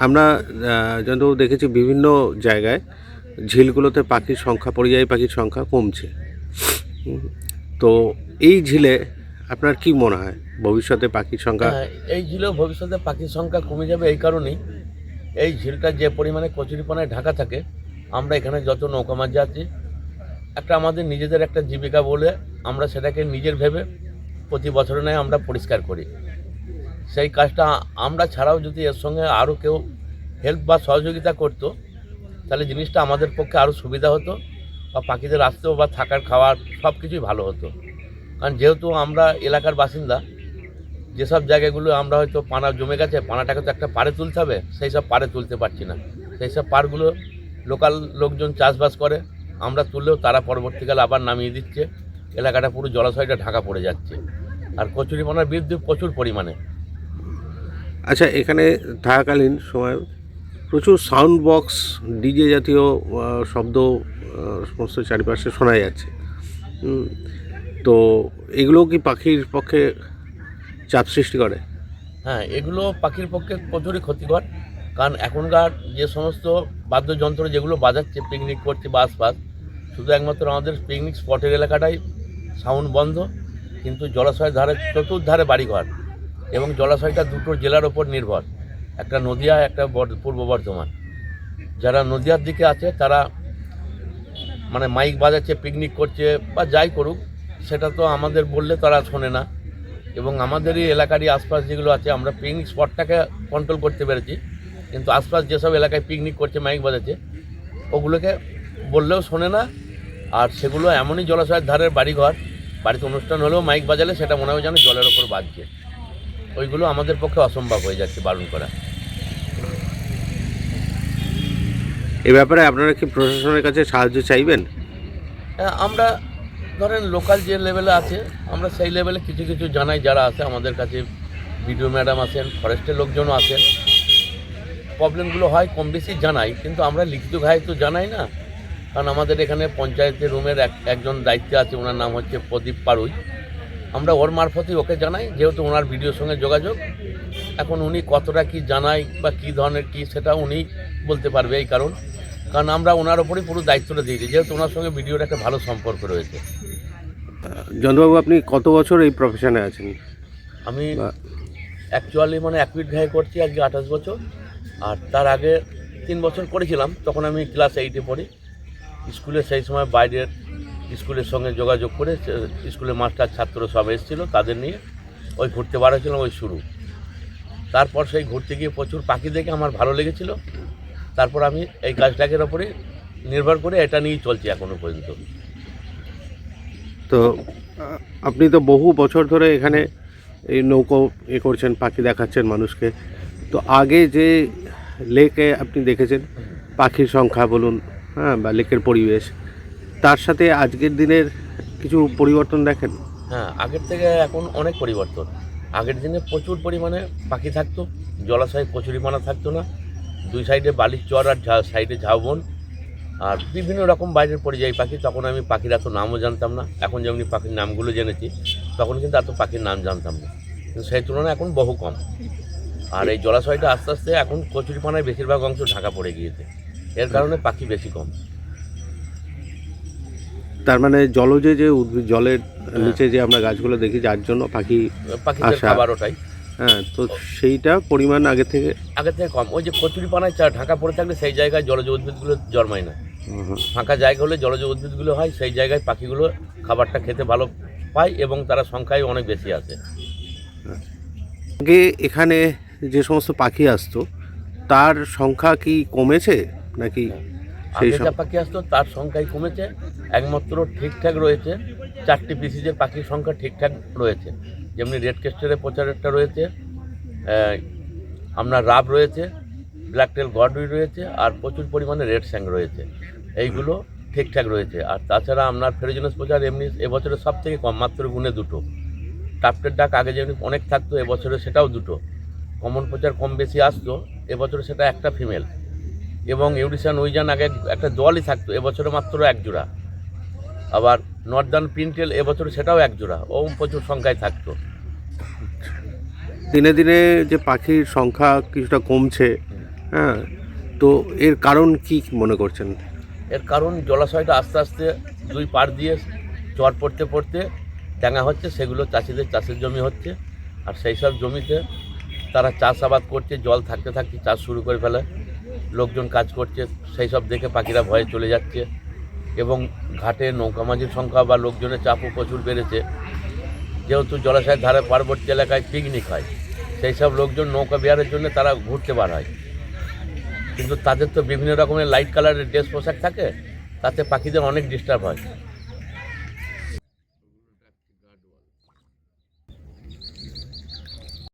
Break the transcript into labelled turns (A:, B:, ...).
A: আমরা যতদূর দেখেছি বিভিন্ন জায়গায় ঝিলগুলোতে পাখির সংখ্যা, পরিযায়ী পাখির সংখ্যা কমছে। তো এই ঝিলে আপনার কি মনে হয় ভবিষ্যতে পাখির সংখ্যা?
B: হ্যাঁ, এই ঝিলেও ভবিষ্যতে পাখির সংখ্যা কমে যাবে এই কারণেই, এই ঝিলটা যে পরিমাণে কচুরিপানায় ঢাকা থাকে, আমরা এখানে যত নৌকা মাঝি আছি, একটা আমাদের নিজেদের একটা জীবিকা বলে আমরা সেটাকে নিজের ভেবে প্রতি বছরে নয় আমরা পরিষ্কার করি। সেই কাজটা আমরা ছাড়াও যদি এর সঙ্গে আরও কেউ হেল্প বা সহযোগিতা করতো, তাহলে জিনিসটা আমাদের পক্ষে আরও সুবিধা হতো, বা পাখিদের আসতেও বা থাকার খাওয়ার সব কিছুই ভালো হতো। কারণ যেহেতু আমরা এলাকার বাসিন্দা, যেসব জায়গাগুলো আমরা হয়তো পানা জমে গেছে, পানাটাকে তো একটা পাড়ে তুলতে হবে, সেই সব পাড়ে তুলতে পারছি না। সেই সব পাড়গুলো লোকাল লোকজন চাষবাস করে, আমরা তুললেও তারা পরবর্তীকালে আবার নামিয়ে দিচ্ছে, এলাকাটা পুরো জলাশয়টা ঢাকা পড়ে যাচ্ছে। আর কচুরিপানার বৃদ্ধি প্রচুর পরিমাণে।
A: আচ্ছা, এখানে থাকাকালীন সময় প্রচুর সাউন্ড বক্স, ডিজে জাতীয় শব্দ সমস্ত চারিপাশে শোনা যাচ্ছে। তো এগুলো কি পাখির পক্ষে চাপ সৃষ্টি করে?
B: হ্যাঁ, এগুলো পাখির পক্ষে প্রচুরই ক্ষতিকর। কারণ এখনকার যে সমস্ত বাদ্যযন্ত্র যেগুলো বাজাচ্ছে, পিকনিক করছে বা আশপাশ, শুধু একমাত্র আমাদের পিকনিক স্পটের এলাকাটাই সাউন্ড বন্ধ, কিন্তু জলাশয়ের ধারে চতুর্ধারে বাড়িঘর, এবং জলাশয়টা দুটো জেলার ওপর নির্ভর, একটা নদিয়া, একটা পূর্ব বর্ধমান। যারা নদিয়ার দিকে আছে তারা মানে মাইক বাজাচ্ছে, পিকনিক করছে বা যাই করুক, সেটা তো আমাদের বললে তারা শোনে না। এবং আমাদেরই এলাকারই আশপাশ যেগুলো আছে, আমরা পিকনিক স্পটটাকে কন্ট্রোল করতে পেরেছি, কিন্তু আশপাশ যেসব এলাকায় পিকনিক করছে, মাইক বাজাচ্ছে, ওগুলোকে বললেও শোনে না। আর সেগুলো এমনই জলাশয়ের ধারের বাড়িঘর, বাড়িতে অনুষ্ঠান হলেও মাইক বাজালে সেটা মনে হয় যেন জলের ওপর বাজছে। ওইগুলো আমাদের পক্ষে অসম্ভব হয়ে যাচ্ছে বারণ করা।
A: এ ব্যাপারে আপনারা কি প্রশাসনের কাছে সাহায্য চাইবেন?
B: হ্যাঁ, আমরা ধরেন লোকাল যে লেভেলে আছে, আমরা সেই লেভেলে কিছু কিছু জানাই, যারা আছে আমাদের কাছে, বিডিও ম্যাডাম আছেন, ফরেস্টের লোকজনও আছেন। প্রবলেমগুলো হয় কম বেশি জানাই, কিন্তু আমরা লিখিত গায়ে তো জানাই না। কারণ আমাদের এখানে পঞ্চায়েতের রুমের একজন দায়িত্বে আছে, ওনার নাম হচ্ছে প্রদীপ পাড়ুই। আমরা ওর মারফতই ওকে জানাই, যেহেতু ওনার ভিডিওর সঙ্গে যোগাযোগ। এখন উনি কতটা কি জানায় বা কী ধরনের কী, সেটা উনি বলতে পারবে। এই কারণ আমরা ওনার ওপরই পুরো দায়িত্বটা দিয়েছি, যেহেতু ওনার সঙ্গে ভিডিওর একটা ভালো সম্পর্ক রয়েছে।
A: জয়ন্তবাবু, আপনি কত বছর এই প্রফেশনে আছেন?
B: আমি অ্যাকচুয়ালি মানে অ্যাকুইট ঘাই করছি আজকে 28 বছর। আর তার আগে 3 বছর করেছিলাম, তখন আমি ক্লাস 8-এ পড়ি। স্কুলে সেই সময় বাইরের স্কুলের সঙ্গে যোগাযোগ করে স্কুলের মাস্টার ছাত্র সব এসেছিলো, তাদের নিয়ে ওই ঘুরতে বার হয়েছিলাম, ওই শুরু। তারপর সেই ঘুরতে গিয়ে প্রচুর পাখি দেখে আমার ভালো লেগেছিলো। তারপর আমি এই কাজটাকের ওপরে নির্ভর করে এটা নিয়েই চলছি এখনও পর্যন্ত।
A: তো আপনি তো বহু বছর ধরে এখানে এই নৌকো করছেন, পাখি দেখাচ্ছেন মানুষকে। তো আগে যে লেকে আপনি দেখেছেন, পাখির সংখ্যা বলুন, হ্যাঁ, বা লেকের পরিবেশ, তার সাথে আজকের দিনের কিছু পরিবর্তন দেখেন?
B: হ্যাঁ, আগের থেকে এখন অনেক পরিবর্তন। আগের দিনে প্রচুর পরিমাণে পাখি থাকতো, জলাশয়ে কচুরিপানা থাকতো না, দুই সাইডে বালির চর আর সাইডে ঝাউবন, আর বিভিন্ন রকম বাইরের পরিযায়ী পাখি। তখন আমি পাখির এত নামও জানতাম না, এখন যেমনি পাখির নামগুলো জেনেছি, তখন কিন্তু এত পাখির নাম জানতাম না। কিন্তু সেই তুলনায় এখন বহু কম। আর এই জলাশয়টা আস্তে আস্তে এখন কচুরিপানায় বেশিরভাগ অংশ ঢাকা পড়ে গিয়েছে, এর কারণে পাখি বেশি কম।
A: তার মানে জলজে যে উদ্ভিদ, জলের নিচে যে আমরা গাছগুলো দেখি, যার জন্য
B: পাখিদের
A: আসা,
B: খাবার ওটাই।
A: হ্যাঁ, তো সেইটা পরিমাণ আগে থেকে
B: কম। ওই যে কচুরিপানায় ঢাকা পড়ে থাকলে সেই জায়গায় জলজ উদ্ভিদগুলো জন্মায় না। ফাঁকা জায়গা হলে জলজ উদ্ভিদগুলো হয়, সেই জায়গায় পাখিগুলো খাবারটা খেতে ভালো পায় এবং তারা সংখ্যায় অনেক বেশি আসে।
A: আগে এখানে যে সমস্ত পাখি আসতো, তার সংখ্যা কি কমেছে নাকি? সেই
B: আগে যা পাখি আসতো তার সংখ্যাই কমেছে, একমাত্র ঠিকঠাক রয়েছে 4টি পিসিজের পাখির সংখ্যা ঠিকঠাক রয়েছে। যেমনি রেড কেস্টের প্রচারেরটা রয়েছে, আপনার রাব রয়েছে, ব্ল্যাক টেল গডউই রয়েছে, আর প্রচুর পরিমাণে রেড স্যাং রয়েছে। এইগুলো ঠিকঠাক রয়েছে। আর তাছাড়া আপনার ফেরোজিনাস প্রচার এমনি এবছরে সব থেকে কম, মাত্র গুণে 2টো। টাপটের ডাক আগে যেমনি অনেক থাকতো, এবছরে সেটাও 2টো। কমন প্রচার কম বেশি আসতো, এবছরে সেটা একটা ফিমেল। এবং ইউডিশান উইজান আগে একটা দলই থাকতো, এবছরে মাত্র 1 জোড়া। আবার নর্দার্ন প্রিন্টেল এবছরে সেটাও 1 জোড়া, ও প্রচুর সংখ্যায় থাকতো।
A: দিনে দিনে যে পাখির সংখ্যা কিছুটা কমছে, হ্যাঁ, তো এর কারণ কি মনে করছেন?
B: এর কারণ জলাশয়টা আস্তে আস্তে দুই পাড় দিয়ে চর পড়তে পড়তে ট্যাঙা হচ্ছে, সেগুলো চাষিদের চাষের জমি হচ্ছে। আর সেই সব জমিতে তারা চাষাবাদ করছে, জল থাকতে থাকতে চাষ শুরু করে ফেলে, লোকজন কাজ করছে, সেই সব দেখে পাখিরা ভয়ে চলে যাচ্ছে। এবং ঘাটে নৌকামাঝির সংখ্যা বা লোকজনের চাপও প্রচুর বেড়েছে, যেহেতু জলাশয়ের ধারে পার্বত্য এলাকায় পিকনিক হয়, সেই সব লোকজন নৌকা বিহারের জন্য তারা ঘুরতে বার হয়। কিন্তু তাদের তো বিভিন্ন রকমের লাইট কালারের ড্রেস পোশাক থাকে, তাতে পাখিদের অনেক ডিস্টার্ব হয়।